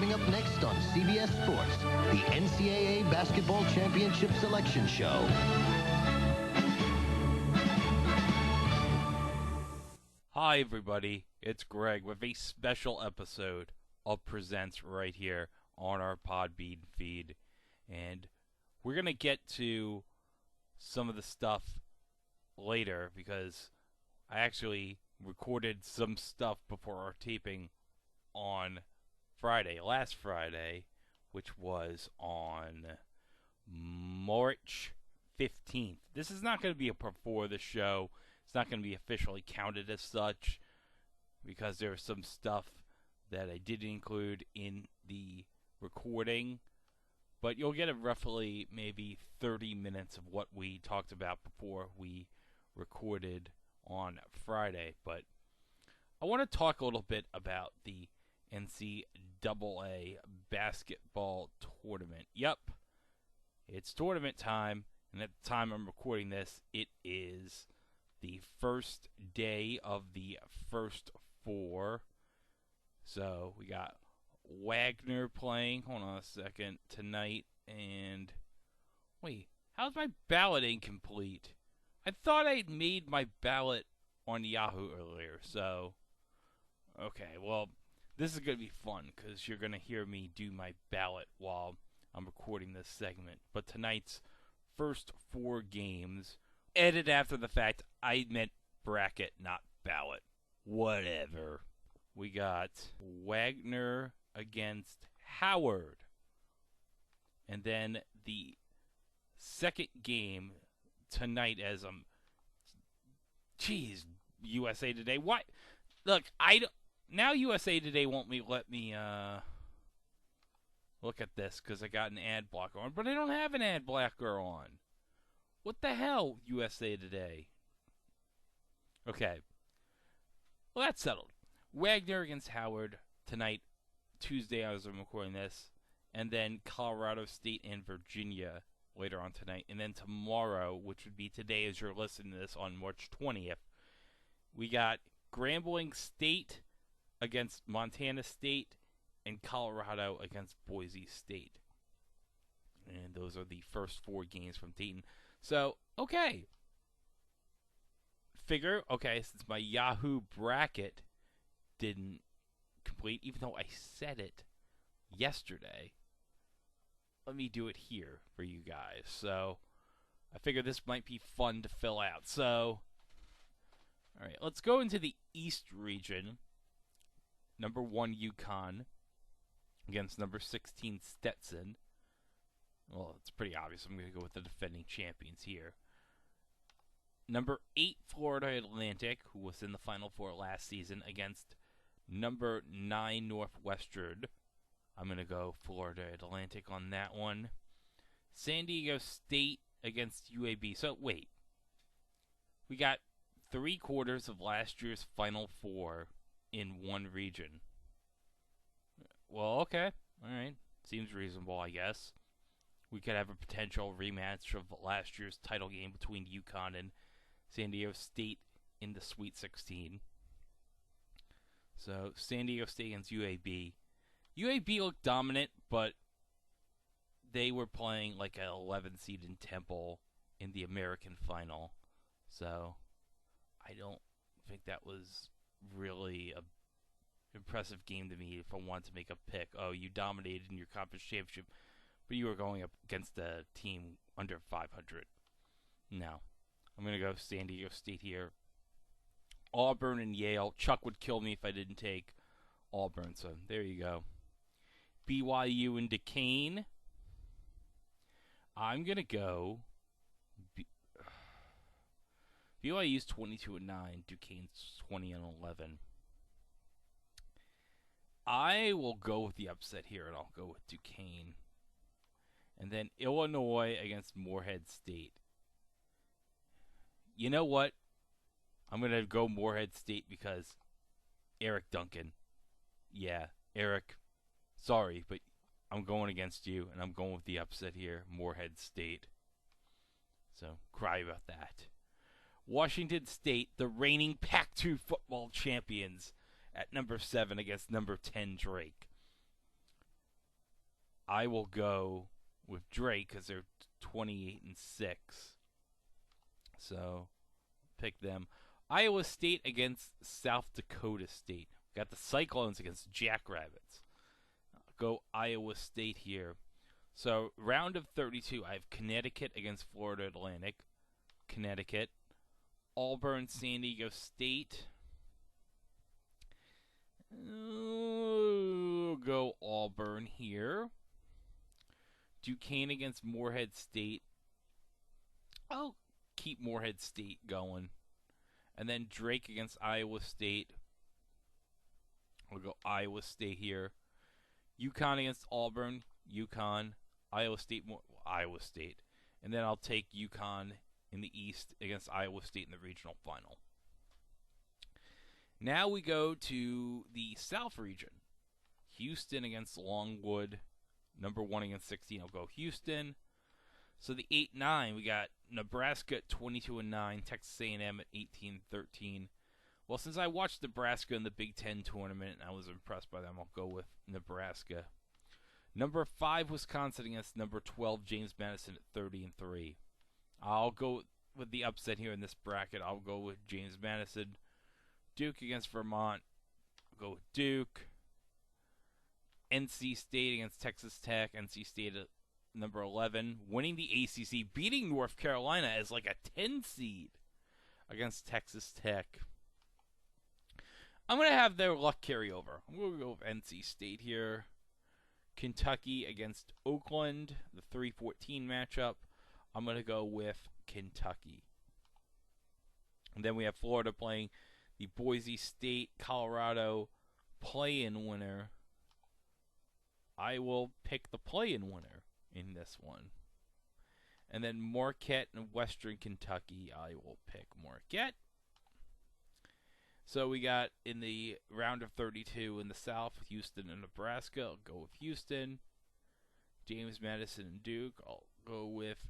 Coming up next on CBS Sports, the NCAA Basketball Championship Selection Show. Hi everybody, it's Greg with a special episode of Presents right here on our Podbean feed. And we're going to get to some of the stuff later because I actually recorded some stuff before our taping on last Friday, which was on March 15th. This is not going to be a before the show. It's not going to be officially counted as such because there's some stuff that I didn't include in the recording. But you'll get a roughly maybe 30 minutes of what we talked about before we recorded on Friday. But I want to talk a little bit about the NCAA basketball tournament. Yep, it's tournament time, and at the time I'm recording this, it is the first day of the first four. So we got Wagner playing, hold on a second, tonight, and wait, how's my ballot incomplete? I thought I'd made my ballot on Yahoo earlier, so okay, well, this is going to be fun because you're going to hear me do my ballot while I'm recording this segment. But tonight's first four games, edit after the fact, I meant bracket, not ballot. Whatever. We got Wagner against Howard. And then the second game tonight as USA Today. What? Look, now USA Today won't let me look at this because I got an ad blocker on, but I don't have an ad blocker on. What the hell, USA Today? Okay. Well, that's settled. Wagner against Howard tonight, Tuesday as I'm recording this, and then Colorado State and Virginia later on tonight. And then tomorrow, which would be today as you're listening to this on March 20th, we got Grambling State against Montana State and Colorado against Boise State. And those are the first four games from Dayton. So, okay. Since my Yahoo bracket didn't complete, even though I said it yesterday, let me do it here for you guys. So, I figure this might be fun to fill out. So, alright, let's go into the East region. Number 1, UConn against number 16, Stetson. Well, it's pretty obvious. I'm going to go with the defending champions here. Number 8, Florida Atlantic, who was in the Final Four last season, against number 9, Northwestern. I'm going to go Florida Atlantic on that one. San Diego State against UAB. So, wait. We got 3/4 of last year's Final Four in one region. Well, okay. Alright. Seems reasonable, I guess. We could have a potential rematch of last year's title game between UConn and San Diego State in the Sweet 16. So, San Diego State against UAB. UAB looked dominant, but they were playing like an 11 seed in Temple in the American final. So, I don't think that was really a impressive game to me if I wanted to make a pick. Oh, you dominated in your conference championship, but you were going up against a team under 500. No. I'm going to go San Diego State here. Auburn and Yale. Chuck would kill me if I didn't take Auburn, so there you go. BYU and Duquesne. I'm going to go BYU's 22-9, Duquesne's 20-11. I will go with the upset here, and I'll go with Duquesne. And then Illinois against Morehead State. You know what? I'm going to go Morehead State because Eric Duncan. Yeah, Eric, sorry, but I'm going against you, and I'm going with the upset here, Morehead State. So, cry about that. Washington State, the reigning Pac-2 football champions, at number 7 against number 10 Drake. I will go with Drake because they're 28-6. So pick them. Iowa State against South Dakota State. Got the Cyclones against Jackrabbits. Go Iowa State here. So round of 32, I have Connecticut against Florida Atlantic. Connecticut. Auburn, San Diego State. Go Auburn here. Duquesne against Morehead State. I'll keep Morehead State going. And then Drake against Iowa State. We'll go Iowa State here. UConn against Auburn. UConn. Iowa State. Iowa State. And then I'll take UConn in the East against Iowa State in the regional final. Now we go to the South region. Houston against Longwood. Number 1 against 16. I'll go Houston. So the 8-9, we got Nebraska at 22-9, Texas A&M at 18-13. Well, since I watched Nebraska in the Big Ten tournament and I was impressed by them, I'll go with Nebraska. Number 5, Wisconsin against number 12, James Madison at 30-3. I'll go with the upset here in this bracket. I'll go with James Madison. Duke against Vermont. I'll go with Duke. NC State against Texas Tech. NC State at number 11, winning the ACC, beating North Carolina as like a 10 seed against Texas Tech. I'm going to have their luck carry over. I'm going to go with NC State here. Kentucky against Oakland, the 3-14 matchup. I'm going to go with Kentucky. And then we have Florida playing the Boise State, Colorado play-in winner. I will pick the play-in winner in this one. And then Marquette and Western Kentucky, I will pick Marquette. So we got in the round of 32 in the South, Houston and Nebraska. I'll go with Houston. James Madison and Duke, I'll go with...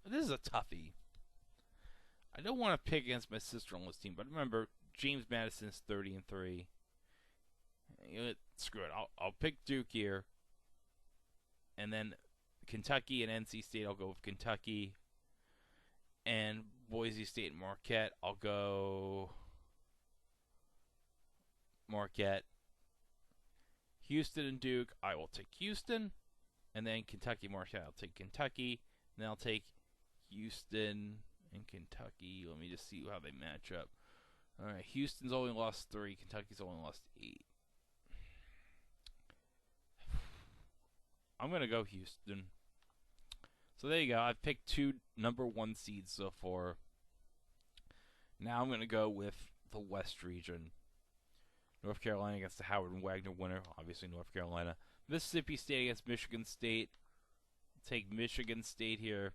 This is a toughie. I don't want to pick against my sister-in-law's team, but remember, James Madison is 30-3. Screw it. I'll pick Duke here. And then Kentucky and NC State, I'll go with Kentucky. And Boise State and Marquette, I'll go Marquette. Houston and Duke, I will take Houston. And then Kentucky, Marquette, I'll take Kentucky. And then I'll take Houston and Kentucky. Let me just see how they match up. All right, Houston's only lost 3. Kentucky's only lost 8. I'm going to go Houston. So there you go. I've picked 2 number 1 seeds so far. Now I'm going to go with the West region. North Carolina against the Howard and Wagner winner. Obviously North Carolina. Mississippi State against Michigan State. Take Michigan State here.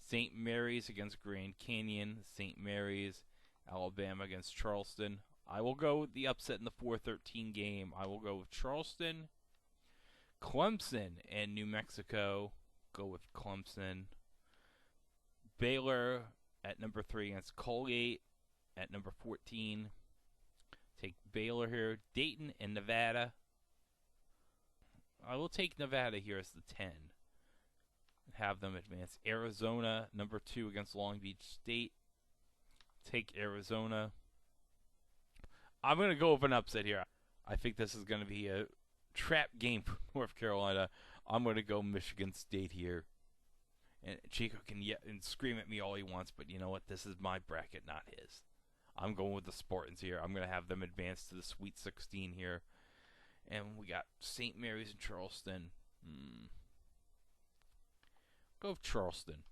St. Mary's against Grand Canyon. St. Mary's. Alabama against Charleston. I will go with the upset in the 4-13 game. I will go with Charleston. Clemson and New Mexico. Go with Clemson. Baylor at number 3 against Colgate at number 14. Take Baylor here. Dayton and Nevada. I will take Nevada here as the 10. Have them advance. Arizona, number 2 against Long Beach State. Take Arizona. I'm going to go with an upset here. I think this is going to be a trap game for North Carolina. I'm going to go Michigan State here. And Chico can and scream at me all he wants, but you know what? This is my bracket, not his. I'm going with the Spartans here. I'm going to have them advance to the Sweet 16 here. And we got St. Mary's and Charleston. Go with Charleston.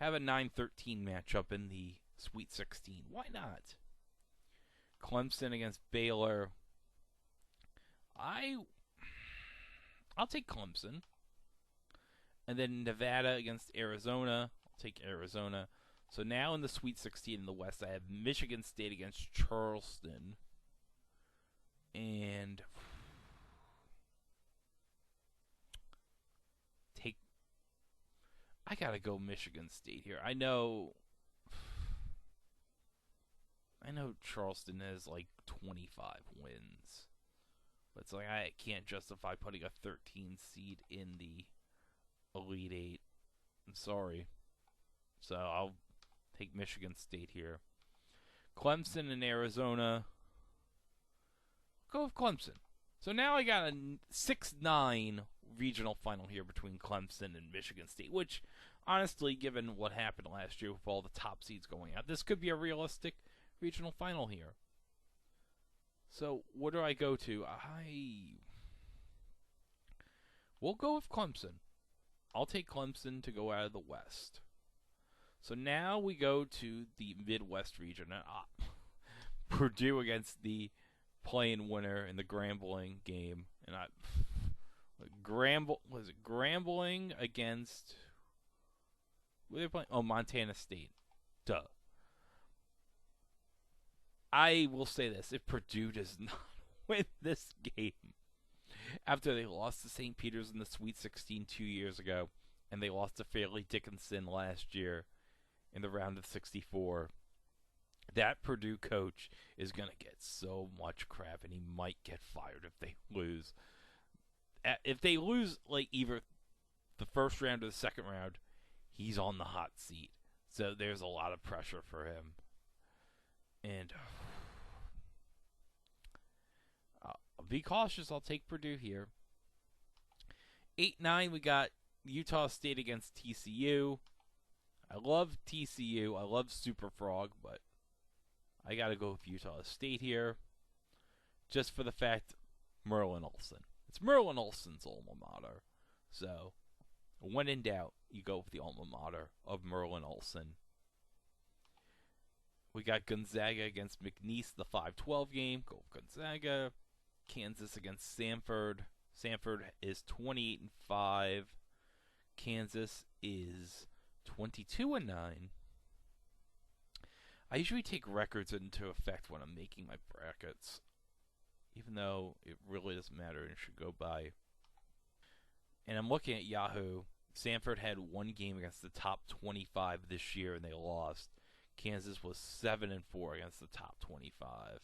Have a 9-13 matchup in the Sweet 16. Why not? Clemson against Baylor. I'll take Clemson. And then Nevada against Arizona. I'll take Arizona. So now in the Sweet 16 in the West, I have Michigan State against Charleston. And I gotta go Michigan State here. I know Charleston has like 25 wins. But it's like I can't justify putting a 13 seed in the Elite Eight. I'm sorry. So I'll take Michigan State here. Clemson and Arizona. Go with Clemson. So now I got a 6-9 regional final here between Clemson and Michigan State, which, honestly, given what happened last year with all the top seeds going out, this could be a realistic regional final here. So what do I go to? We'll go with Clemson. I'll take Clemson to go out of the West. So now we go to the Midwest region. Purdue against the play-in winner in the Grambling game. And was it Grambling against... Who are they playing? Oh, Montana State. Duh. I will say this. If Purdue does not win this game, after they lost to St. Peter's in the Sweet 16 2 years ago, and they lost to Fairleigh Dickinson last year in the round of 64, that Purdue coach is going to get so much crap, and he might get fired if they lose. If they lose, like, either the first round or the second round, he's on the hot seat. So there's a lot of pressure for him. And I'll be cautious. I'll take Purdue here. 8-9, we got Utah State against TCU. I love TCU. I love Super Frog, but I got to go with Utah State here. Just for the fact, Merlin Olsen. It's Merlin Olsen's alma mater. So, when in doubt, you go with the alma mater of Merlin Olsen. We got Gonzaga against McNeese, the 5-12 game. Go with Gonzaga. Kansas against Samford. Samford is 28-5. Kansas is 22-9. I usually take records into effect when I'm making my brackets, even though it really doesn't matter and it should go by. And I'm looking at Yahoo. Samford had one game against the top 25 this year, and they lost. Kansas was 7-4 against the top 25.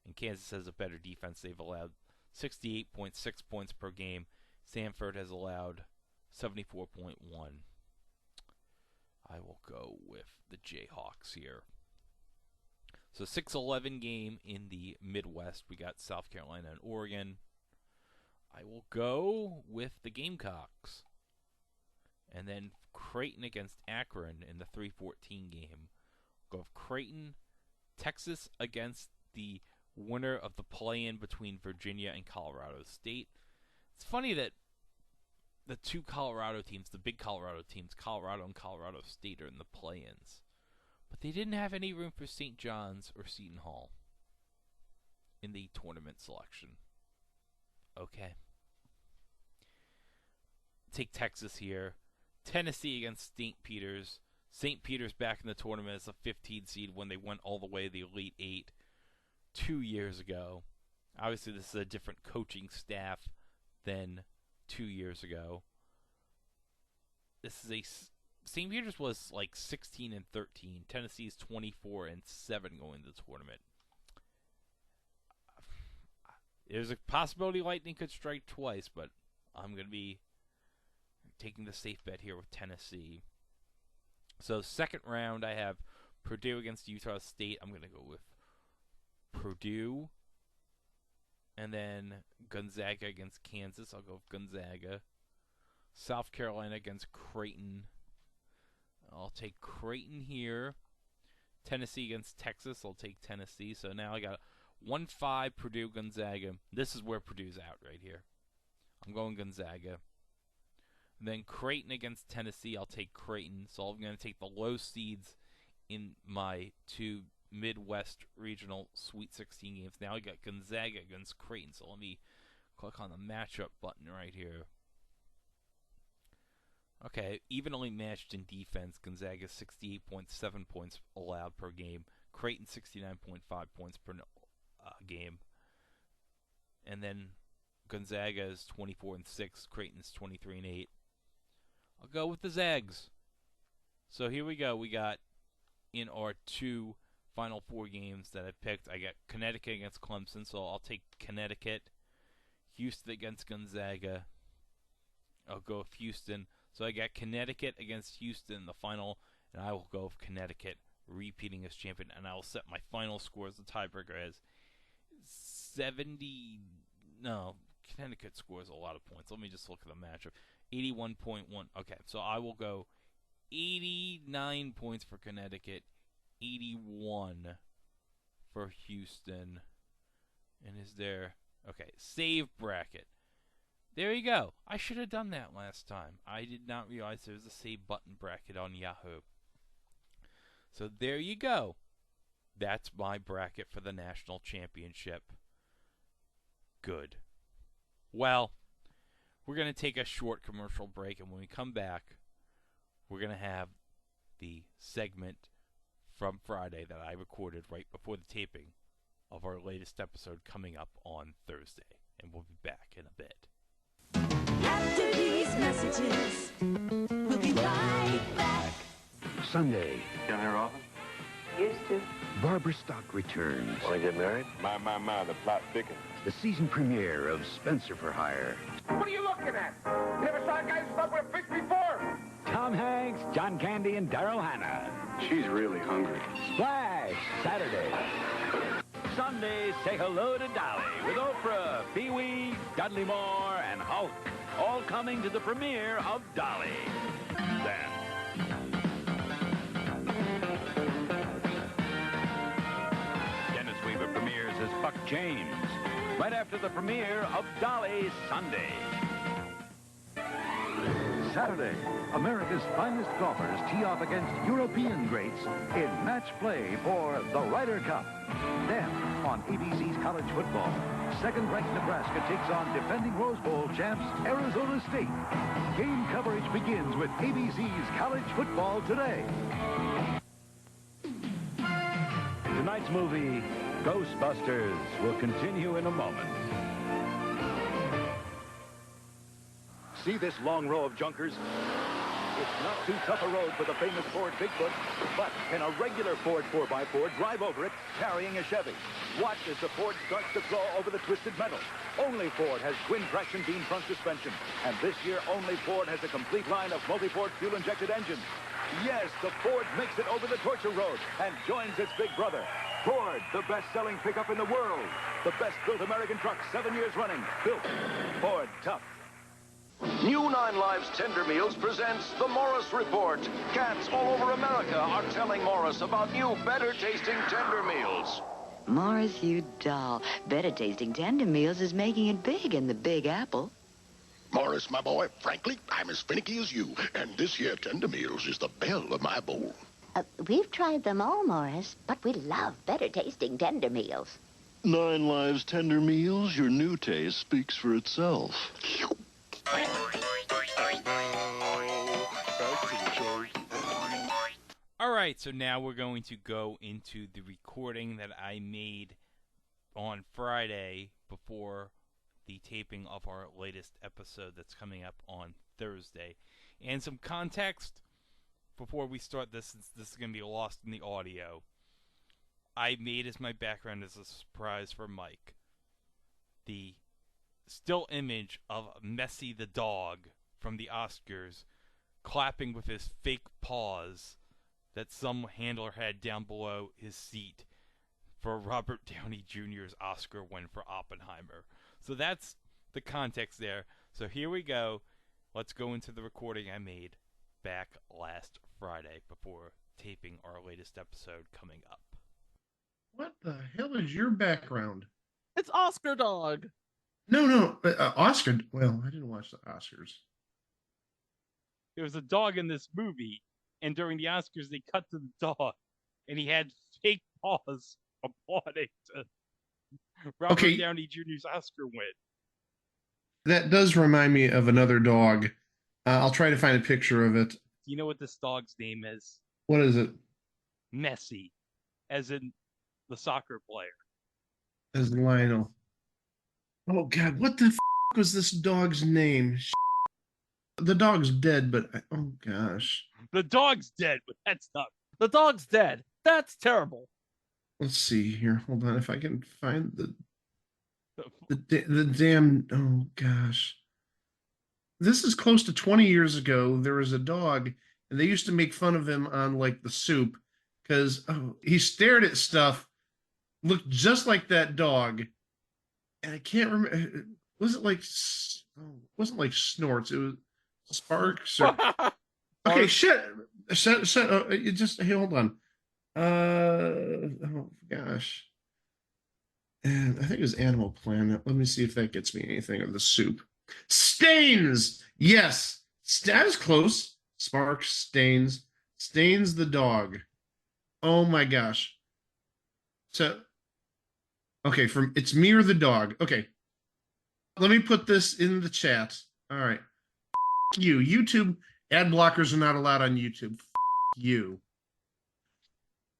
And Kansas has a better defense. They've allowed 68.6 points per game. Samford has allowed 74.1. I will go with the Jayhawks here. So 6-11 game in the Midwest. We got South Carolina and Oregon. I will go with the Gamecocks. And then Creighton against Akron in the 3-14 game. Go with Creighton. Texas against the winner of the play-in between Virginia and Colorado State. It's funny that the two Colorado teams, the big Colorado teams, Colorado and Colorado State, are in the play-ins. But they didn't have any room for St. John's or Seton Hall in the tournament selection. Okay. Take Texas here. Tennessee against St. Peter's. St. Peter's back in the tournament as a 15 seed when they went all the way to the Elite Eight 2 years ago. Obviously, this is a different coaching staff than 2 years ago. This is a St. Peter's was like 16-13. Tennessee's 24-7 going to the tournament. There's a possibility lightning could strike twice, but I'm going to be taking the safe bet here with Tennessee. So second round, I have Purdue against Utah State. I'm going to go with Purdue. And then Gonzaga against Kansas. I'll go with Gonzaga. South Carolina against Creighton. I'll take Creighton here. Tennessee against Texas. I'll take Tennessee. So now I got 1-5 Purdue, Gonzaga. This is where Purdue's out right here. I'm going Gonzaga. And then Creighton against Tennessee. I'll take Creighton. So I'm going to take the low seeds in my two Midwest regional Sweet 16 games. Now I got Gonzaga against Creighton. So let me click on the matchup button right here. Okay, evenly matched in defense. Gonzaga 68.7 points allowed per game. Creighton 69.5 points per game. And then Gonzaga is 24-6. Creighton's 23-8. I'll go with the Zags. So here we go. We got in our two final 4 games that I picked. I got Connecticut against Clemson, so I'll take Connecticut. Houston against Gonzaga. I'll go with Houston. So I got Connecticut against Houston in the final, and I will go with Connecticut repeating as champion, and I will set my final score as the tiebreaker as 70. No, Connecticut scores a lot of points. Let me just look at the matchup. 81.1. Okay, so I will go 89 points for Connecticut, 81 for Houston. And is there... Okay, save bracket. There you go. I should have done that last time. I did not realize there was a save button bracket on Yahoo. So there you go. That's my bracket for the national championship. Good. Well, we're going to take a short commercial break, and when we come back, we're going to have the segment from Friday that I recorded right before the taping of our latest episode coming up on Thursday. And we'll be back in a bit. After these messages, we'll be right back. Sunday, Down here often? Used to. Barbara Stock returns. Want to get married? My, the plot thickens. The season premiere of Spencer for Hire. What are you looking at? Never saw a guy stuck with a fish before. Tom Hanks, John Candy, and Daryl Hannah. She's really hungry. Splash, Saturday. Sunday, say hello to Dolly with Oprah, Pee-wee, Dudley Moore, and Hulk. All coming to the premiere of Dolly. Then, Dennis Weaver premieres as Buck James. Right after the premiere of Dolly Sunday. Saturday, America's finest golfers tee off against European greats in match play for the Ryder Cup. Then, on ABC's college football, second-ranked Nebraska takes on defending Rose Bowl champs Arizona State. Game coverage begins with ABC's College Football Today. tonight's movie, Ghostbusters, will continue in a moment. See this long row of junkers? It's not too tough a road for the famous Ford Bigfoot, but can a regular Ford 4x4 drive over it carrying a Chevy? Watch as the Ford starts to claw over the twisted metal. Only Ford has twin traction beam front suspension, and this year only Ford has a complete line of multi-port fuel-injected engines. Yes, the Ford makes it over the torture road and joins its big brother. Ford, the best-selling pickup in the world. The best-built American truck 7 years running. Built Ford Tough. New 9 Lives Tender Meals presents The Morris Report. Cats all over America are telling Morris about new, better-tasting tender meals. Morris, you doll. Better-tasting tender meals is making it big in the Big Apple. Morris, my boy, frankly, I'm as finicky as you, and this here tender meals is the belle of my bowl. We've tried them all, Morris, but we love better-tasting tender meals. 9 Lives Tender Meals, your new taste speaks for itself. All right, so now we're going to go into the recording that I made on Friday before the taping of our latest episode that's coming up on Thursday. And some context before we start this, since this is going to be lost in the audio. I made as my background as a surprise for Mike the still image of Messi the Dog from the Oscars clapping with his fake paws that some handler had down below his seat for Robert Downey Jr.'s Oscar win for Oppenheimer. So that's the context there. So here we go. Let's go into the recording I made back last Friday before taping our latest episode coming up. What the hell is your background? It's Oscar Dog. No, Oscar. Well, I didn't watch the Oscars. There was a dog in this movie, and during the Oscars, they cut to the dog, and he had fake paws applauding to Robert Downey Jr.'s Oscar win. That does remind me of another dog. I'll try to find a picture of it. Do you know what this dog's name is? What is it? Messi, as in the soccer player. As Lionel. Oh, God, what the was this dog's name? The dog's dead, but... Oh, gosh. The dog's dead, but that's not... The dog's dead. That's terrible. let's see here. Hold on, if I can find the damn. Oh gosh, this is close to 20 years ago. There was a dog, and they used to make fun of him on like the Soup because he stared at stuff, looked just like that dog, and I can't remember. Was it like? It wasn't like Snorts. It was Sparks. Or... Okay, shit. You just hey, hold on. Oh gosh. And I think it was Animal Planet. Let me see if that gets me anything of the Soup. Stains! Yes! That is close. Sparks, Stains. Stains the dog. Oh my gosh. So, okay, from It's Me or the Dog. Okay. Let me put this in the chat. All right. You. YouTube ad blockers are not allowed on YouTube. You.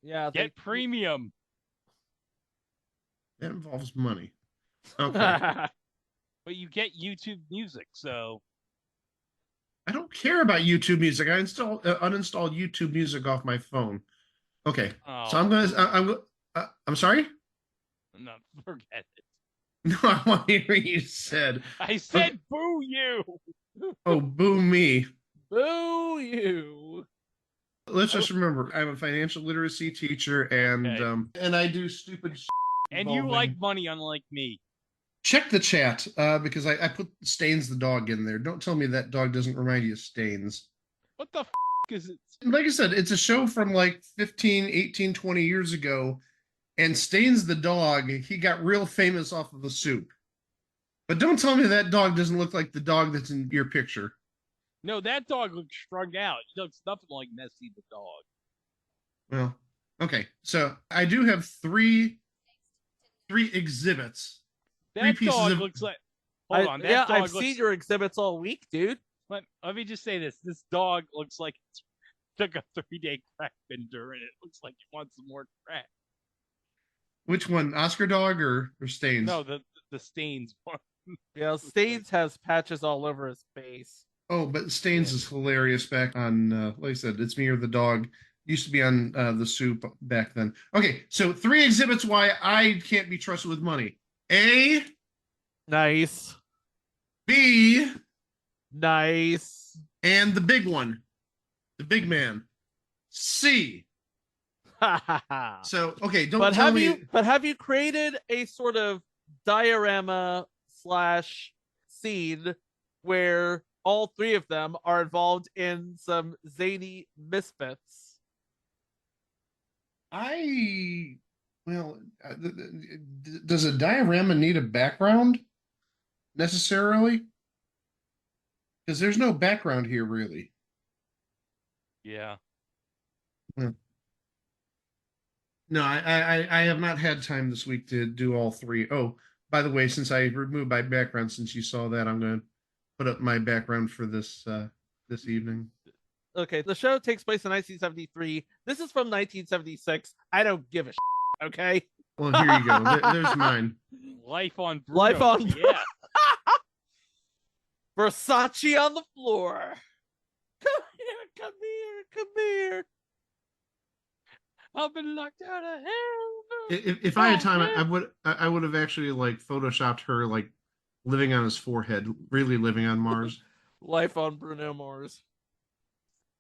Yeah. Get premium. That involves money. Okay. But you get YouTube music, so I don't care about YouTube music. I uninstalled YouTube music off my phone. Okay. So I'm sorry? No, forget it. No, I want to hear what you said. I said boo you. Oh, boo me. Boo you. Let's just remember, I'm a financial literacy teacher, and I do stupid shit. And you like money, unlike me. Check the chat, because I put Stains the dog in there. Don't tell me that dog doesn't remind you of Stains. What the is it? Like I said, it's a show from like 15, 18, 20 years ago, and Stains the dog, he got real famous off of the Soup. But don't tell me that dog doesn't look like the dog that's in your picture. No, that dog looks strung out. He looks nothing like Messi the Dog. Well, okay. So I do have three exhibits. That dog looks like. Hold on. That dog I've seen your exhibits all week, dude. Let me just say this. This dog looks like it took a 3-day crack bender, and it looks like it wants some more crack. Which one, Oscar Dog or Stains? No, the Stains one. Yeah, Stains has patches all over his face. Oh, but Stains is hilarious back on, like I said, It's Me or the Dog. Used to be on the Soup back then. Okay, so 3 exhibits why I can't be trusted with money. A. Nice. B. Nice. And the big one. The big man. C. So, okay, don't tell me. But have you created a sort of diorama / scene where all 3 of them are involved in some zany misfits? Well, does a diorama need a background necessarily? Because there's no background here, really. Yeah. Well, no, I have not had time this week to do all 3. Oh, by the way, since I removed my background, since you saw that, I'm going to put up my background for this evening. Okay, the show takes place in 1973. This is from 1976. I don't give a shit, okay? Well, here you go. There's mine. Life on Bruno. Life on Yeah. Versace on the floor. Come here. I've been locked out of hell. If I had time, I would have actually like photoshopped her like living on his forehead, really living on Mars. Life on Bruno Mars.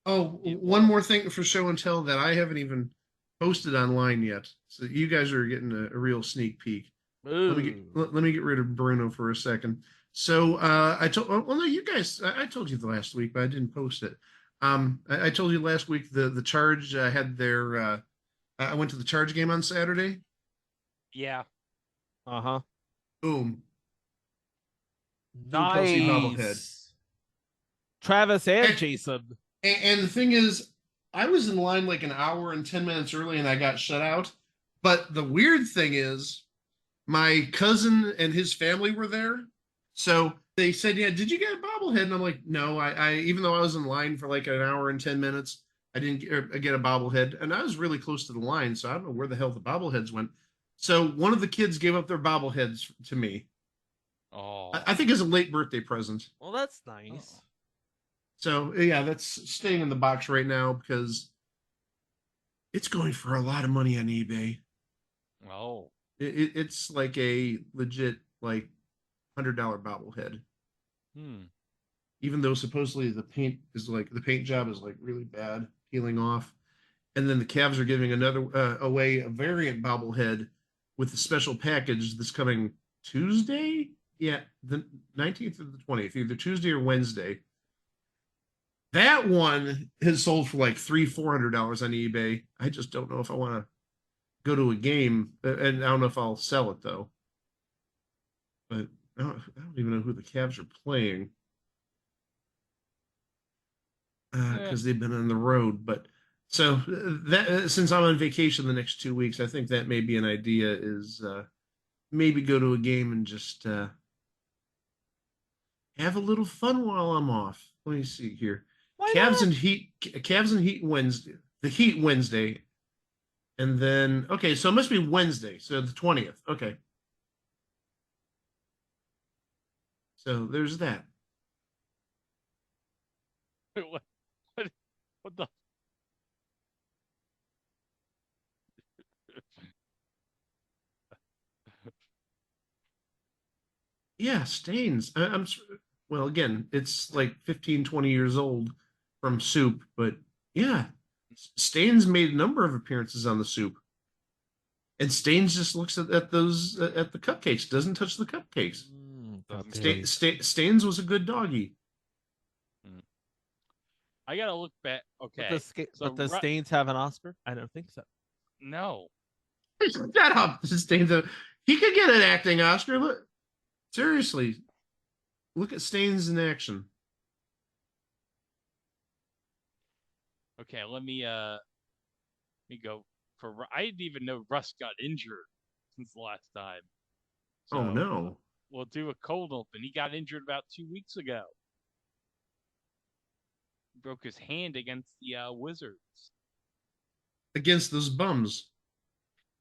Oh, one more thing for show and tell that I haven't even posted online yet. So you guys are getting a real sneak peek. Let me get rid of Bruno for a second. So I told you the last week, but I didn't post it. I told you last week the Charge had their I went to the Charge game on Saturday. Yeah. Uh-huh. Boom. Nice. Travis and Jason. And the thing is, I was in line like an hour and 10 minutes early and I got shut out. But the weird thing is, my cousin and his family were there. So they said, yeah, did you get a bobblehead? And I'm like, no, I even though I was in line for like an hour and 10 minutes, I didn't get a bobblehead. And I was really close to the line, so I don't know where the hell the bobbleheads went. So one of the kids gave up their bobbleheads to me. Oh. I think as a late birthday present. Well, that's nice. So, yeah, that's staying in the box right now because it's going for a lot of money on eBay. Oh. It's like a legit like $100 bobblehead. Even though supposedly the paint job is like really bad, peeling off. And then the Cavs are giving away a variant bobblehead with a special package that's coming Tuesday. Yeah, the 19th or the 20th, either Tuesday or Wednesday. That one has sold for like $300-400 on eBay. I just don't know if I want to go to a game, and I don't know if I'll sell it though. But I don't even know who the Cavs are playing because they've been on the road. But so that since I'm on vacation the next 2 weeks, I think that may be an idea. Is maybe go to a game and just have a little fun while I'm off. Let me see here. Cavs and Heat Wednesday. The Heat Wednesday. And then, okay, so it must be Wednesday, so the 20th. Okay. So there's that. What the? Yeah, Stains. Well, again, it's like 15, 20 years old from Soup, but yeah, Stains made a number of appearances on the Soup. And Stains just looks at the cupcakes, doesn't touch the cupcakes. Stains was a good doggy. I gotta look back. Okay, but does Stains have an Oscar? I don't think so. No. Shut up, Stains. He could get an acting Oscar. Look, seriously, look at Stains in action. Okay, let me go for. I didn't even know Russ got injured since the last time. So, oh no! We'll do a cold open. He got injured about 2 weeks ago. Broke his hand against the Wizards. Against those bums.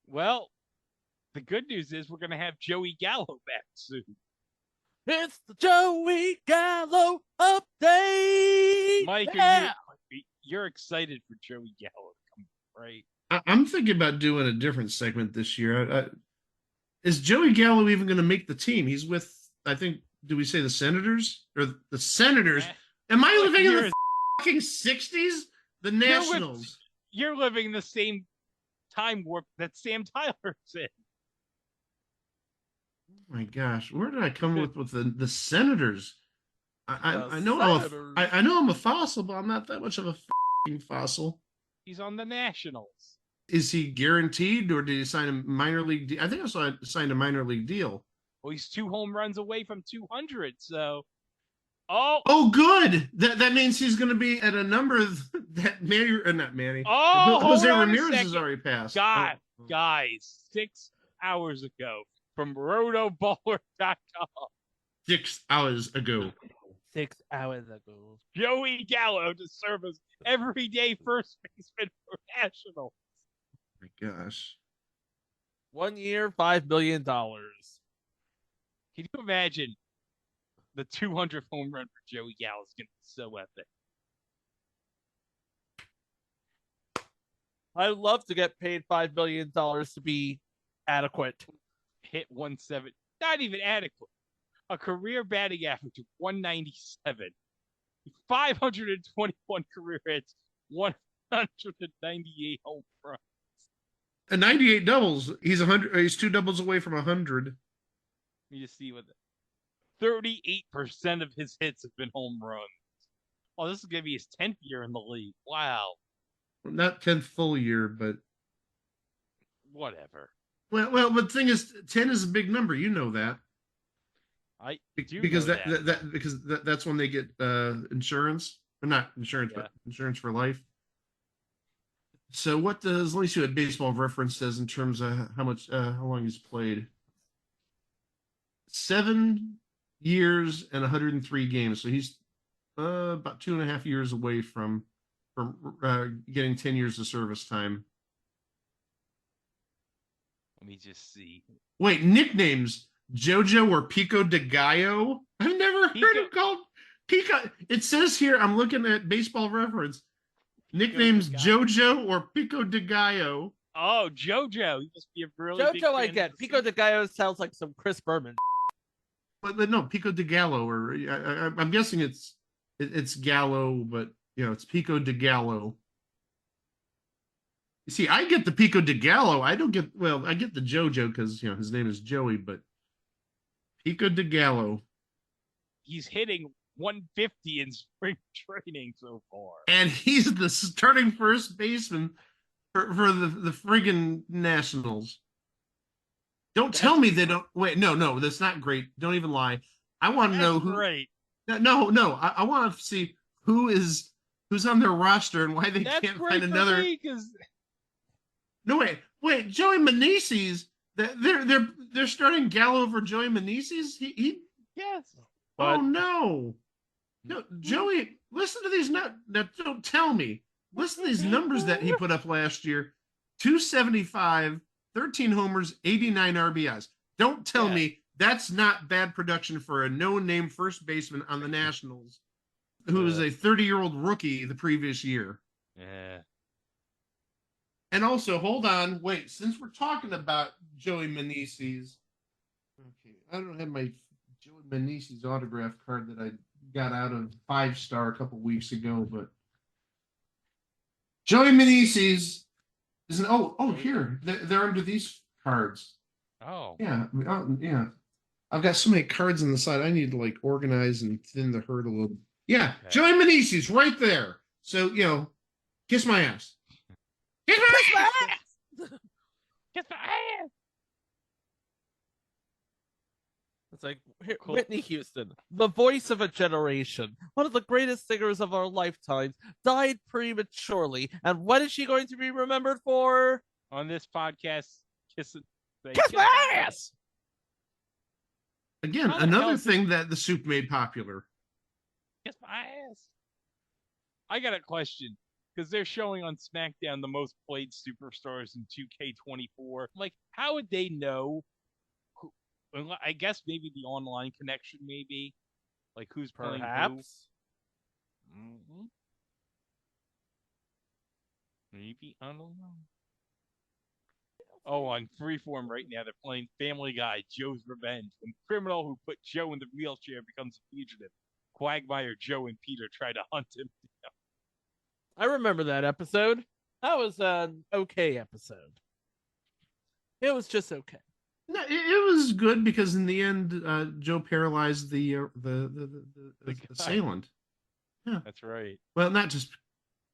Well, the good news is we're gonna have Joey Gallo back soon. It's the Joey Gallo update. Mike, yeah! You're excited for Joey Gallo to come, right? I'm thinking about doing a different segment this year. Is Joey Gallo even going to make the team? He's with, I think, do we say the Senators? Or the Senators? Am I living in the fucking 60s? The Nationals. You're living the same time warp that Sam Tyler's in. Oh my gosh, where did I come with the Senators? I know I'm a fossil, but I'm not that much of a fossil. He's on the Nationals. Is he guaranteed, or did he sign a minor league deal? I think I signed a minor league deal. Well, he's 2 home runs away from 200, so... Oh, good! That means he's going to be at a number that Jose Ramirez has already passed. Guys, 6 hours ago from rotoballer.com. 6 hours ago. 6 hours ago. Joey Gallo to serve as everyday first baseman for Nationals. Oh my gosh. 1 year, $5 million. Can you imagine the 200th home run for Joey Gallo is going to be so epic? I'd love to get paid $5 million to be adequate. Hit 170. Not even adequate. A career batting average of 197, 521 career hits, 198 home runs, and 98 doubles. He's 100. He's 2 doubles away from 100. Let me just see what 38% of his hits have been home runs. Oh, this is gonna be his 10th year in the league. Wow. Not 10th full year, but whatever. Well, but the thing is, 10 is a big number. You know that. I do because know because that's when they get insurance, or not insurance, but insurance for life. So what does, let me see what Baseball Reference says in terms of how long he's played. 7 years and 103 games. So he's about 2.5 years away from getting 10 years of service time. Let me just see. Wait, nicknames. Jojo or Pico de Gallo? I've never heard him called Pico. It says here, I'm looking at Baseball Reference. Nicknames Jojo or Pico de Gallo. Oh, JoJo. He must be a really big JoJo, I fan get. of the Pico de Gallo sounds like some Chris Berman. But no, Pico de Gallo, or I'm guessing it's Gallo, but it's Pico de Gallo. You see, I get the Pico de Gallo. I don't get I get the JoJo because his name is Joey, but Pico de Gallo. He's hitting 150 in spring training so far. And he's the starting first baseman for the friggin' Nationals. Don't tell me they don't. Wait, no, that's not great. Don't even lie. I want to know who. Great. No. I want to see who's on their roster and why they can't find another. No, wait. Joey Meneses. They're starting Gallo over Joey Meneses. He. Yes. Oh no. No, Joey. Listen to these. Now, don't tell me. Listen to these numbers that he put up last year: 275. 13 homers, 89 RBIs. Don't tell me that's not bad production for a no-name first baseman on the Nationals, who was a 30-year-old rookie the previous year. Yeah. And also, hold on, wait. Since we're talking about Joey Meneses, okay, I don't have my Joey Meneses autograph card that I got out of 5-Star a couple weeks ago, but Joey Meneses. Here they're under these cards. Oh. Yeah. I've got so many cards on the side. I need to organize and thin the herd a little. Yeah, okay. Joey Meneses right there. So kiss my ass. Kiss my ass. Kiss my ass. It's like Whitney Houston, the voice of a generation, one of the greatest singers of our lifetimes, died prematurely. And what is she going to be remembered for? On this podcast, kiss my ass. Again, another thing that the Soup made popular. Kiss my ass. I got a question, because they're showing on SmackDown the most played superstars in 2K24. How would they know? I guess maybe the online connection, maybe who's playing who. Mm-hmm. Maybe, I don't know. Oh, on Freeform right now, they're playing Family Guy, Joe's Revenge. When criminal who put Joe in the wheelchair becomes a fugitive, Quagmire, Joe, and Peter try to hunt him down. I remember that episode. That was an okay episode. It was just okay. No, it was good because in the end, Joe paralyzed the assailant. Yeah, that's right. Well, not just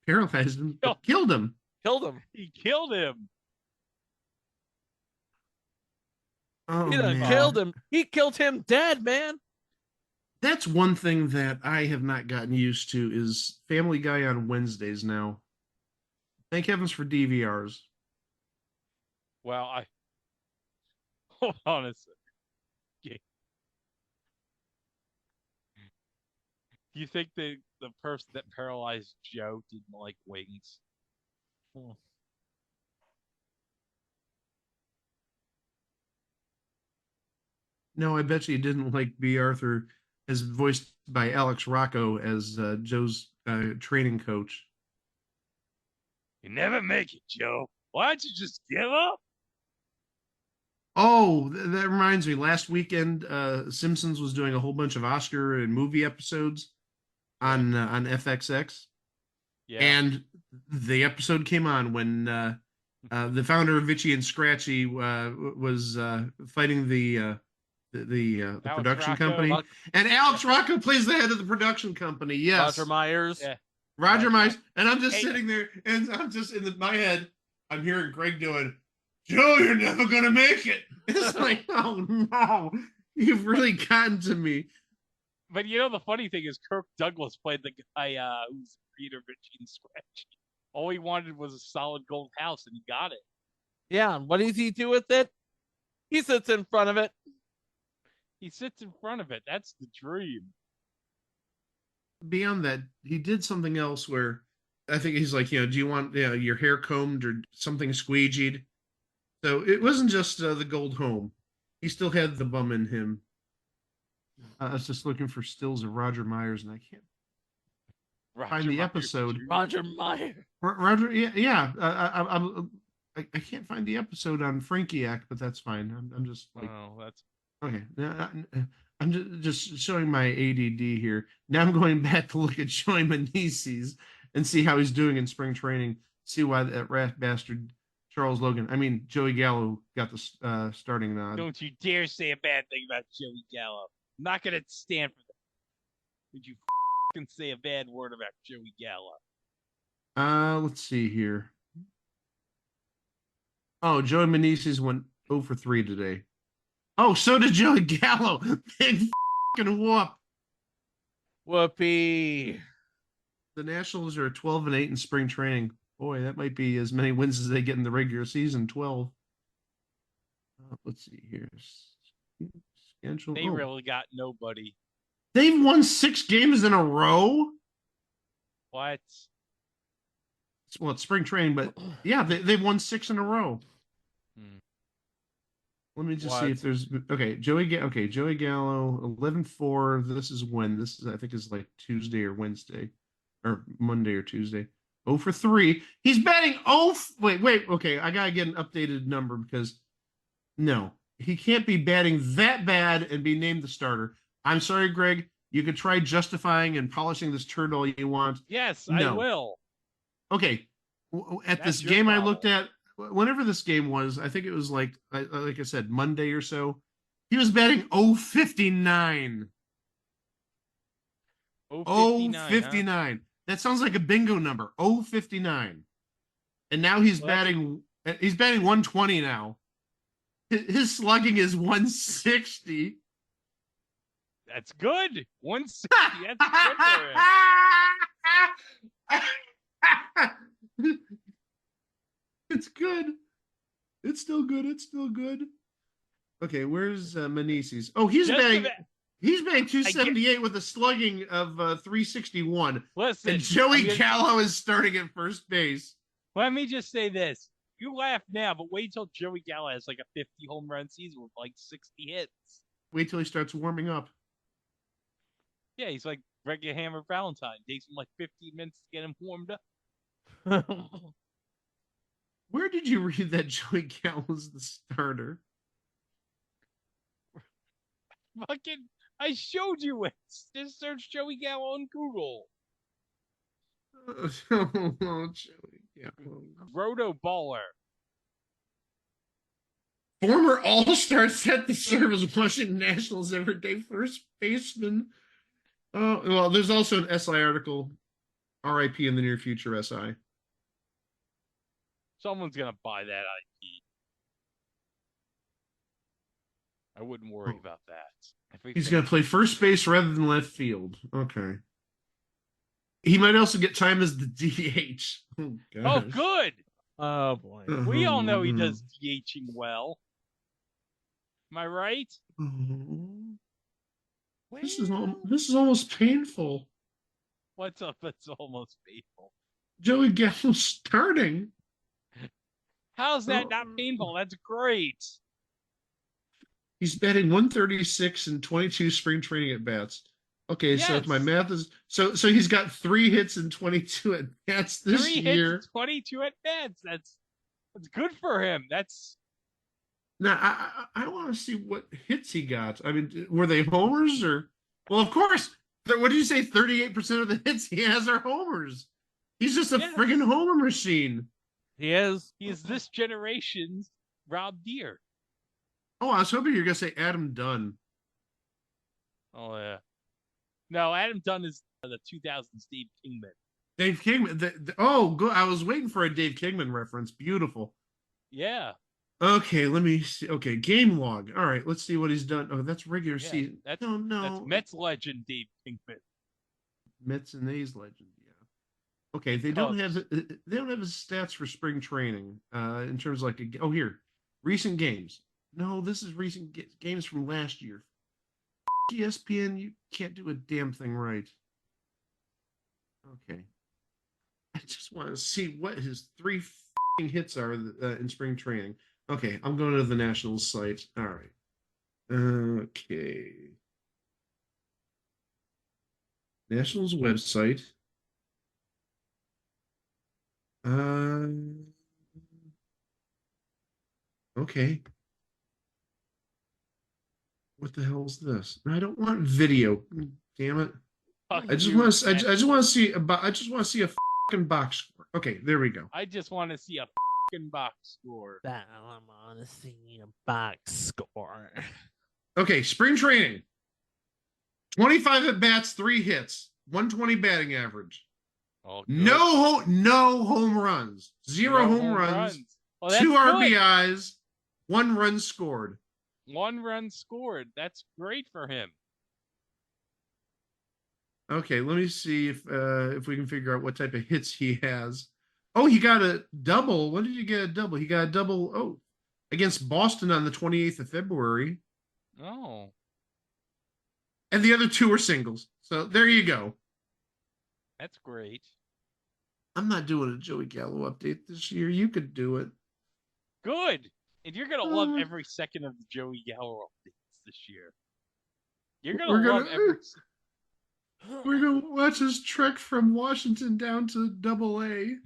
paralyzed him, but killed him. He killed him. Oh, he done killed him. He killed him dead, man. That's one thing that I have not gotten used to is Family Guy on Wednesdays now. Thank heavens for DVRs. Well, hold on a second. Yeah. Do you think the person that paralyzed Joe didn't like wings? No, I bet you he didn't like B. Arthur, as voiced by Alex Rocco as Joe's training coach. You never make it, Joe. Why don't you just give up? Oh, that reminds me. Last weekend, Simpsons was doing a whole bunch of Oscar and movie episodes on FXX. Yeah. And the episode came on when the founder of Itchy and Scratchy was fighting the production company, and Alex Rocco plays the head of the production company. Yes, Roger Myers. Yeah. Roger Myers, and I'm just sitting there, and I'm just in my head. I'm hearing Greg doing, "Joe, you're never gonna make it." It's like, oh no, you've really gotten to me. But the funny thing is, Kirk Douglas played the guy who's Peter Itchy and Scratchy. All he wanted was a solid gold house, and he got it. Yeah, and what does he do with it? He sits in front of it. He sits in front of it. That's the dream. Beyond that, he did something else where I think he's like, do you want your hair combed or something squeegeed? So it wasn't just the gold home. He still had the bum in him. I was just looking for stills of Roger Myers, and I can't find the episode. Roger Myers. Roger, yeah. I'm I can't find the episode on Frankiac, but that's fine. I'm just like, Oh, that's okay. I'm just showing my ADD here. Now I'm going back to look at Joey Manises and see how he's doing in spring training. See why that rat bastard Charles Logan. I mean, Joey Gallo got the starting nod. Don't you dare say a bad thing about Joey Gallo. I'm not gonna stand for that. Would you fucking say a bad word about Joey Gallo? Let's see here. Oh, Joey Manises went 0 for 3 today. Oh, so did Joey Gallo. Big fucking whoop. Whoopee. The Nationals are 12-8 in spring training. Boy, that might be as many wins as they get in the regular season. 12. Let's see here. Schedule. They really got nobody. They've won 6 games in a row. What? Well, it's spring training, but yeah, they've won 6 in a row. Let me just see if there's Joey Gallo 11-4. This is when I think is like Tuesday or Wednesday or Monday or Tuesday. 0 for 3. He's batting 0. Wait. Okay, I gotta get an updated number because no, he can't be batting that bad and be named the starter. I'm sorry, Greg. You could try justifying and polishing this turd all you want. Yes, no. I will. Okay, at this game I looked at, whenever this game was, I think it was like I said, Monday or so. He was batting 059. 059. Huh? That sounds like a bingo number. 059. And now he's batting 120 now. His slugging is 160. That's good. 160. That's good for him. It's good. It's still good. Okay, where's Manises? Oh, he's batting 278 with a slugging of 361. Listen, and Joey Gallo is starting at first base. Let me just say this. You laugh now, but wait till Joey Gallo has like a 50 home run season with like 60 hits. Wait till he starts warming up. Yeah, he's like regular Hammer Valentine. Takes him like 15 minutes to get him warmed up. Where did you read that Joey Gallo's the starter? Fucking, I showed you it. Just search Joey Gallo on Google. Joey Gallo. Roto Baller. Former All-Star set to serve as Washington Nationals everyday first baseman. Well, there's also an SI article. RIP in the near future, SI. Someone's gonna buy that IP. I wouldn't worry about that. He's gonna play first base rather than left field. Okay. He might also get time as the DH. Oh, good. Oh boy. We all know he does DHing well. Am I right? This is almost painful. What's up? It's almost painful. Joey Gallo starting. How's that not painful? That's great. He's batting 136 in 22 spring training at bats. Okay, so if my math is so he's got 3 hits and 22 at bats this 3 year. Hits, 22 at bats. That's good for him. That's now I want to see what hits he got. I mean, were they homers or? Well, of course. What did you say? 38% of the hits he has are homers. He's just a friggin' homer machine. He is. He is this generation's Rob Deere. Oh, I was hoping you were gonna say Adam Dunn. Oh yeah. No, Adam Dunn is the 2000s Dave Kingman. Dave Kingman. Good. I was waiting for a Dave Kingman reference. Beautiful. Yeah. Okay, let me see. Okay, game log. All right, let's see what he's done. Oh, that's regular season. That's no. Mets legend Dave Kingman. Mets and A's legend. Yeah. Okay, they don't have his stats for spring training. In terms of like here, recent games. No, this is recent games from last year. ESPN, you can't do a damn thing right. Okay. I just want to see what his 3 hits are in spring training. Okay, I'm going to the Nationals site. All right. Okay. Nationals website. Okay. What the hell is this? I don't want video. Damn it. I just want to. I just want to see about. I just want to see a fucking box score. Okay, there we go. I just want to see a fucking box score. I want to see a box score. Okay, spring training. 25 at bats, 3 hits, 120 batting average. Oh, no home runs, 0 home runs, well, 2 good. RBIs, 1 run scored. 1 run scored. That's great for him. Okay, let me see if we can figure out what type of hits he has. Oh, he got a double. When did you get a double? He got a double against Boston on the 28th of February. Oh. And the other 2 were singles. So there you go. That's great. I'm not doing a Joey Gallo update this year. You could do it. Good. And you're going to love every second of the Joey Gallo updates this year. You're going to love every... We're going to watch his trek from Washington down to AA.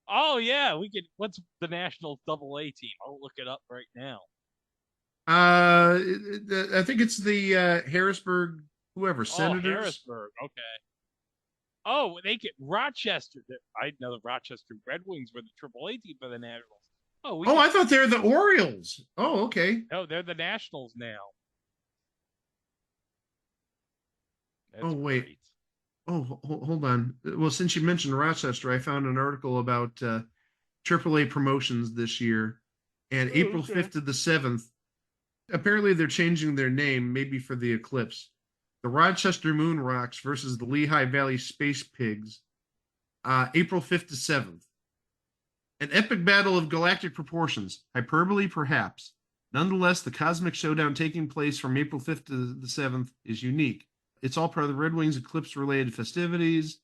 Oh, yeah. We could. What's the Nationals AA team? I'll look it up right now. I think it's the Harrisburg, whoever, Senators. Oh, Harrisburg. Okay. Oh, they get Rochester. I know the Rochester Red Wings were the AAA team for the Nationals. Oh, I thought they were the Orioles. Oh, okay. No, they're the Nationals now. That's wait. Great. Oh, hold on. Well, since you mentioned Rochester, I found an article about AAA promotions this year, and April 5th to the 7th. Apparently, they're changing their name, maybe for the eclipse. The Rochester Moon Rocks versus the Lehigh Valley Space Pigs, April 5th to 7th. An epic battle of galactic proportions, hyperbole perhaps. Nonetheless, the cosmic showdown taking place from April 5th to the 7th is unique. It's all part of the Red Wings eclipse-related festivities.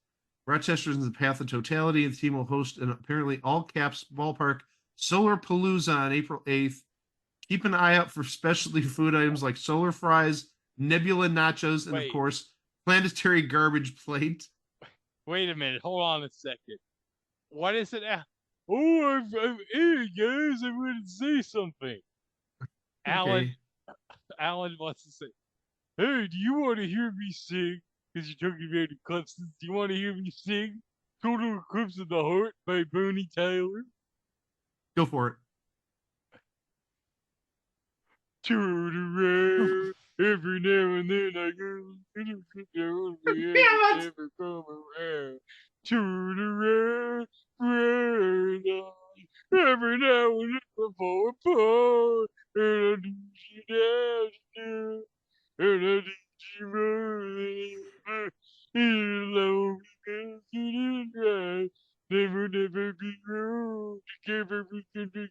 Rochester's in the path of totality, and the team will host an apparently all-caps ballpark Solar Palooza on April 8th. Keep an eye out for specialty food items like solar fries, nebula nachos, and, of course, planetary garbage plate. Wait a minute. Hold on a second. What is it? Oh, hey, guys, I want to say something. Okay. Alan wants to say, hey, do you want to hear me sing? Because you're talking about eclipses. Do you want to hear me sing Total Eclipse of the Heart by Bonnie Tyler? Go for it. Turn around. Every now and then I go. Never come around. Turn around. Every now and then I fall apart. And I do you down. And I do you right. Never be wrong. Never be to the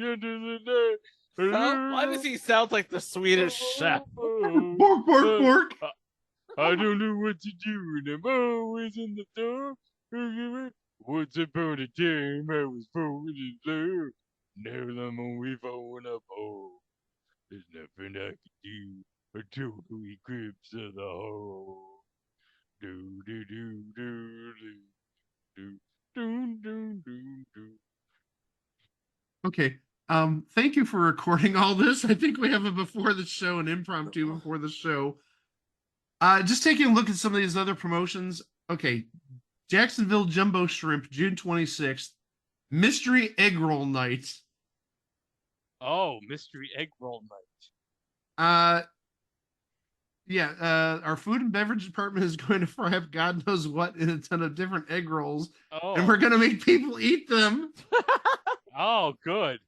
end of the night. Why does he sound like the Swedish chef? Bork, bork, bork. I don't know what to do, and I'm always in the dark. Once upon a time, I was falling in love. Now I'm only falling apart. There's nothing I can do. A total eclipse of the heart. Do do do do do do do do do. Okay. Thank you for recording all this. I think we have a before the show, an impromptu before the show. Just taking a look at some of these other promotions. Okay. Jacksonville Jumbo Shrimp, June 26th. Mystery Egg Roll Night. Oh, Mystery Egg Roll Night. Our food and beverage department is going to fry up God knows what in a ton of different egg rolls. Oh. And we're going to make people eat them. Oh, good.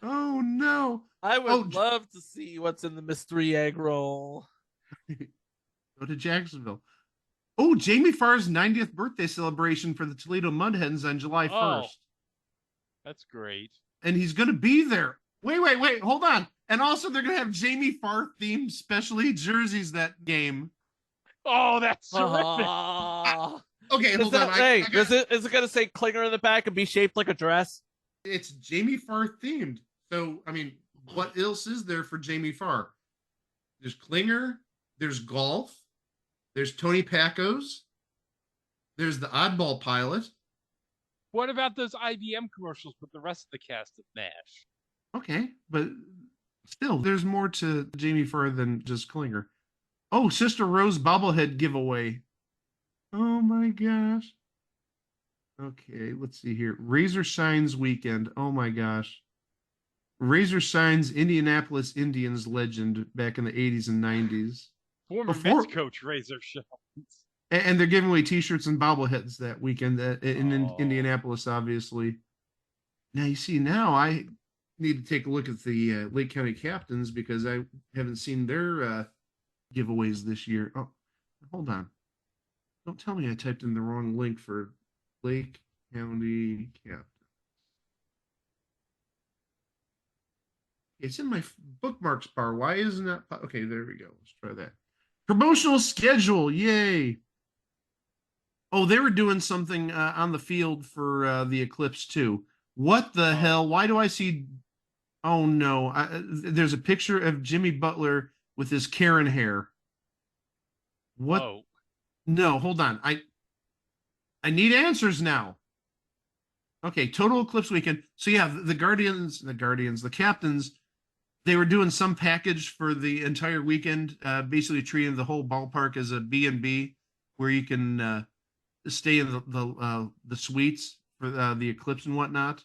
Oh, no. I would love to see what's in the mystery egg roll. Go to Jacksonville. Oh, Jamie Farr's 90th birthday celebration for the Toledo Mudhens on July 1st. That's great. And he's going to be there. Wait. Hold on. And also, they're going to have Jamie Farr themed specialty jerseys that game. Oh, that's terrific. Okay, hold on. Is it going to say Klinger in the back and be shaped like a dress? It's Jamie Farr themed. So, I mean, what else is there for Jamie Farr? There's Klinger. There's golf. There's Tony Pacos. There's the Oddball Pilot. What about those IBM commercials with the rest of the cast of MASH? Okay, but still, there's more to Jamie Farr than just Klinger. Oh, Sister Rose bobblehead giveaway. Oh my gosh. Okay, let's see here. Razor Shines weekend. Oh my gosh. Razor Shines Indianapolis Indians legend back in the 80s and 90s. Former Mets coach Razor Shines. And they're giving away T-shirts and bobbleheads that weekend in Indianapolis, obviously. Now you see, now I need to take a look at the Lake County Captains because I haven't seen their giveaways this year. Oh, hold on. Don't tell me I typed in the wrong link for Lake County Captains. It's in my bookmarks bar. Why isn't that? Okay, there we go. Let's try that. Promotional schedule. Yay. Oh, they were doing something on the field for the Eclipse too. What the hell? Why do I see? Oh no! There's a picture of Jimmy Butler with his Karen hair. What? Oh. No, hold on. I need answers now. Okay, total Eclipse weekend. So yeah, the Captains, they were doing some package for the entire weekend, basically treating the whole ballpark as a B&B where you can stay in the suites for the Eclipse and whatnot.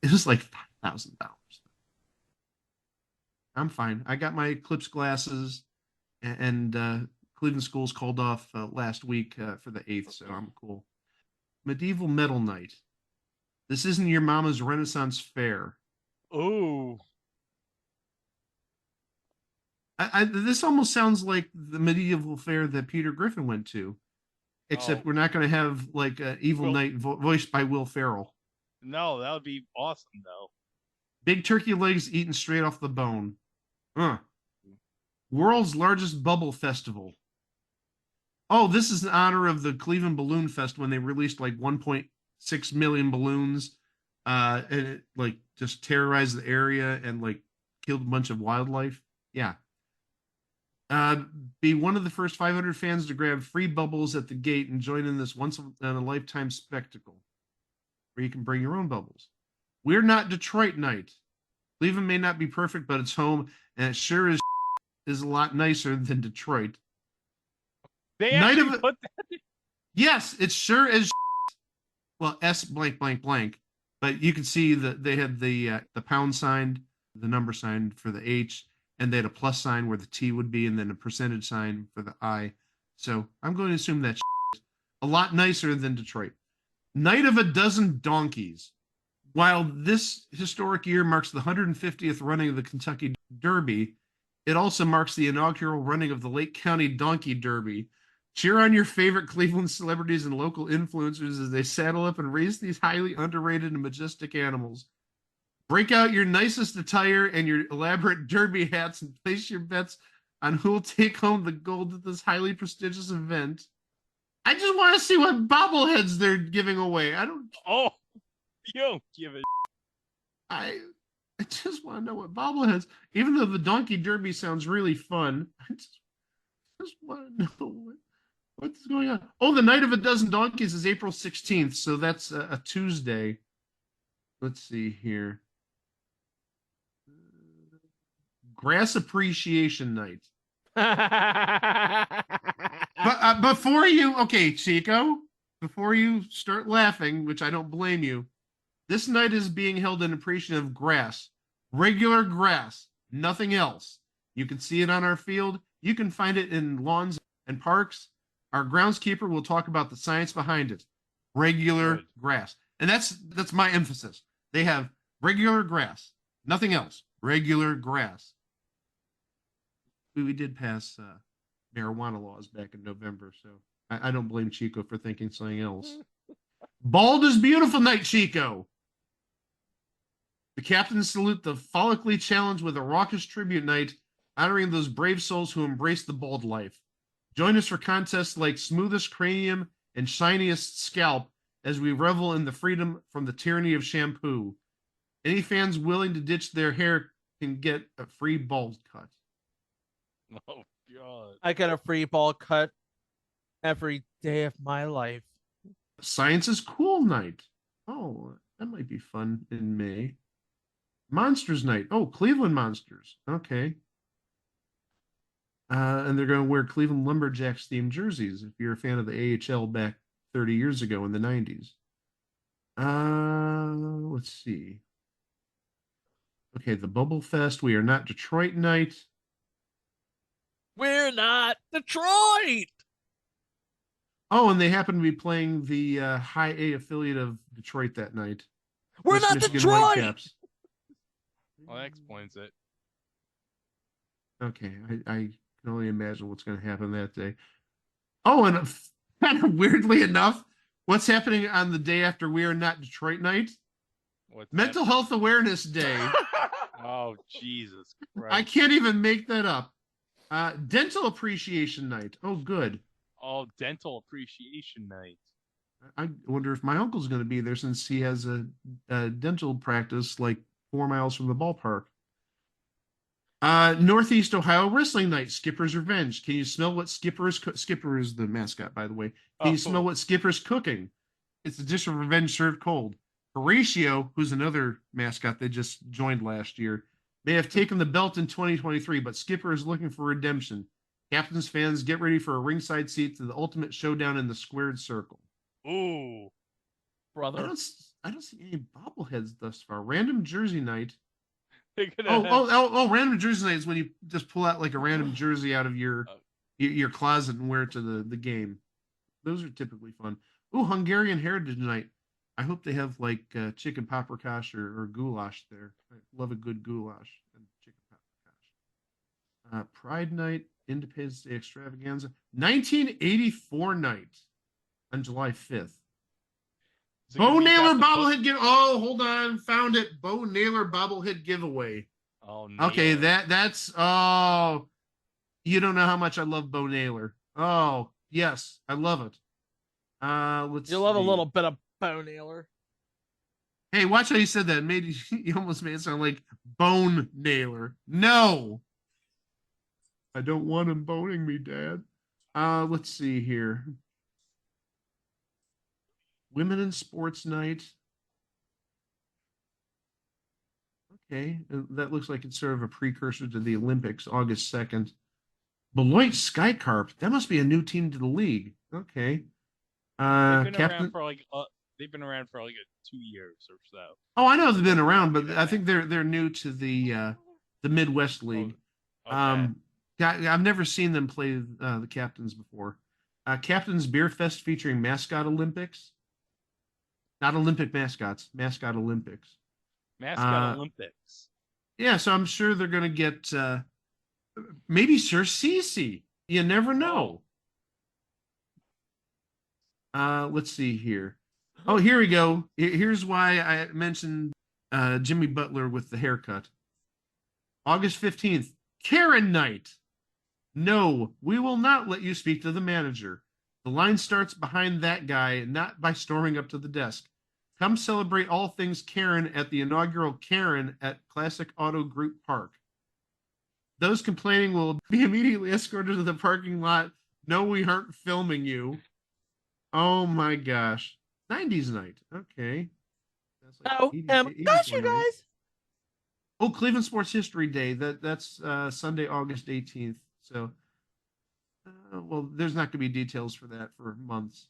It was like $5,000. I'm fine. I got my Eclipse glasses, and Cleveland schools called off last week for the 8th, so I'm cool. Medieval Metal Night. This isn't your mama's Renaissance fair. Oh. This almost sounds like the medieval fair that Peter Griffin went to, except we're not going to have like Evil Knight voiced by Will Ferrell. No, that would be awesome though. Big turkey legs eaten straight off the bone. World's largest bubble festival. Oh, this is in honor of the Cleveland Balloon Fest when they released like 1.6 million balloons, and it like just terrorized the area and like killed a bunch of wildlife. Yeah. Be one of the first 500 fans to grab free bubbles at the gate and join in this once in a lifetime spectacle where you can bring your own bubbles. We're not Detroit night. Cleveland may not be perfect, but it's home, and it sure is a lot nicer than Detroit. They actually put that. Yes, it sure is. Well, S blank blank blank, but you can see that they had the pound sign, the number sign for the H, and they had a plus sign where the T would be, and then a percentage sign for the I. So I'm going to assume that's a lot nicer than Detroit. Night of a Dozen Donkeys. While this historic year marks the 150th running of the Kentucky Derby, it also marks the inaugural running of the Lake County Donkey Derby. Cheer on your favorite Cleveland celebrities and local influencers as they saddle up and race these highly underrated and majestic animals. Break out your nicest attire and your elaborate derby hats and place your bets on who will take home the gold at this highly prestigious event. I just want to see what bobbleheads they're giving away. I don't. Oh, you don't give a. I just want to know what bobbleheads. Even though the Donkey Derby sounds really fun, I just want to know what's going on. Oh, the Night of a Dozen Donkeys is April 16th, so that's a Tuesday. Let's see here. Grass Appreciation Night. But before you, okay, Chico, before you start laughing, which I don't blame you, this night is being held in appreciation of grass, regular grass, nothing else. You can see it on our field. You can find it in lawns and parks. Our groundskeeper will talk about the science behind it. Regular grass. And that's my emphasis. They have regular grass, nothing else. Regular grass. We did pass marijuana laws back in November, so I don't blame Chico for thinking something else. Bald is beautiful night, Chico. The captains salute the follically challenged with a raucous tribute night, honoring those brave souls who embrace the bald life. Join us for contests like smoothest cranium and shiniest scalp as we revel in the freedom from the tyranny of shampoo. Any fans willing to ditch their hair can get a free bald cut. Oh, God. I get a free ball cut every day of my life. Science is Cool night. Oh, that might be fun in May. Monsters Night. Oh, Cleveland Monsters. Okay. And they're going to wear Cleveland Lumberjacks themed jerseys if you're a fan of the AHL back 30 years ago in the 90s. Let's see. Okay, the Bubble Fest. We are not Detroit Night. We're not Detroit. Oh, and they happen to be playing the High A affiliate of Detroit that night. We're West not Michigan Detroit. Whitecaps. Well, that explains it. Okay, I can only imagine what's going to happen that day. Oh, and kind of weirdly enough, what's happening on the day after We Are Not Detroit Night? What's Mental that? Health Awareness Day. Oh, Jesus Christ. I can't even make that up. Dental Appreciation Night. Oh, good. Oh, Dental Appreciation Night. I wonder if my uncle's going to be there since he has a dental practice like 4 miles from the ballpark. Northeast Ohio Wrestling Night, Skipper's Revenge. Can you smell what Skipper is the mascot, by the way. Can you smell what Skipper's cooking? It's a dish of revenge served cold. Horatio, who's another mascot that just joined last year, may have taken the belt in 2023, but Skipper is looking for redemption. Captain's fans, get ready for a ringside seat to the ultimate showdown in the squared circle. Ooh, brother. I don't see any bobbleheads thus far. Random Jersey Night. Oh, Random Jersey Night is when you just pull out like a random jersey out of your closet and wear it to the game. Those are typically fun. Ooh, Hungarian Heritage Night. I hope they have like chicken paprikash or goulash there. I love a good goulash and chicken paprikash. Pride Night, Independence Day Extravaganza, 1984 night on July 5th. Bo Naylor bobblehead give. Oh, hold on, found it. Bo Naylor bobblehead giveaway. Oh, Naylor. Okay, that's. Oh, you don't know how much I love Bo Naylor. Oh, yes, I love it. Let's. You love a little bit of Bo Naylor. Hey, watch how you said that. You almost made it sound like Bone Nailer. No, I don't want him boning me, Dad. Let's see here. Women in Sports Night. Okay, that looks like it's sort of a precursor to the Olympics, August 2nd. Beloit Skycarp. That must be a new team to the league. Okay. They've been Captain. around for like 2 years or so. Oh, I know they've been around, but I think they're new to the Midwest League. Okay. I've never seen them play the Captains before. Captains Beer Fest featuring Mascot Olympics. Not Olympic mascots, Mascot Olympics. Mascot Olympics. Yeah, so I'm sure they're going to get maybe Sir Cece. You never know. Let's see here. Oh, here we go. Here's why I mentioned Jimmy Butler with the haircut. August 15th, Karen Night. No, we will not let you speak to the manager. The line starts behind that guy, not by storming up to the desk. Come celebrate all things Karen at the inaugural Karen at Classic Auto Group Park. Those complaining will be immediately escorted to the parking lot. No, we aren't filming you. Oh my gosh. 90s night. Okay. That's like 80, gosh, you guys. Oh, Cleveland Sports History Day. That's Sunday, August 18th. So, well, there's not going to be details for that for months.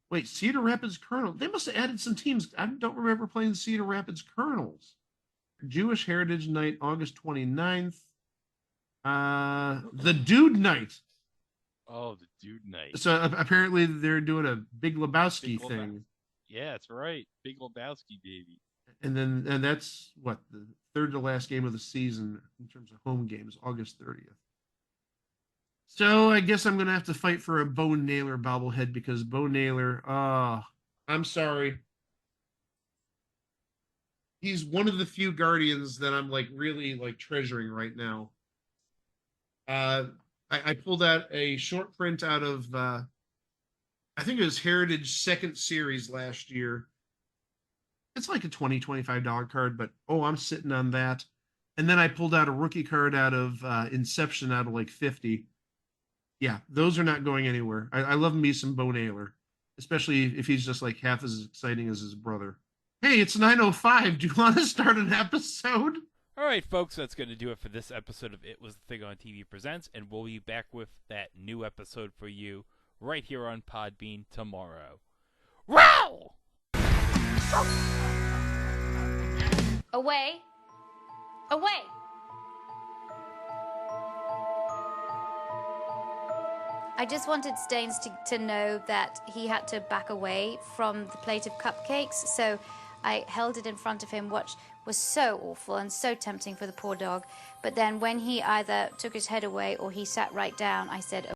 Wait, Cedar Rapids Colonel. They must have added some teams. I don't remember playing the Cedar Rapids Colonels. Jewish Heritage Night, August 29th. The Dude Night. Oh, the Dude Night. So apparently they're doing a Big Lebowski thing. Yeah, that's right. Big Lebowski, baby. And that's what the third to last game of the season in terms of home games, August 30th. So I guess I'm going to have to fight for a Bo Naylor bobblehead because Bo Naylor, I'm sorry. He's one of the few Guardians that I'm like really like treasuring right now. I pulled out a short print out of, I think it was Heritage second series last year. It's like a $20, $25 card, but I'm sitting on that. And then I pulled out a rookie card out of Inception out of like 50. Yeah, those are not going anywhere. I love me some Bo Naylor, especially if he's just like half as exciting as his brother. Hey, it's 9:05. Do you want to start an episode? All right, folks, that's going to do it for this episode of It Was the Thing on TV Presents, and we'll be back with that new episode for you right here on Podbean tomorrow. Wow! Away! Away! I just wanted Staines to know that he had to back away from the plate of cupcakes, so I held it in front of him, which was so awful and so tempting for the poor dog. But then when he either took his head away or he sat right down, I said,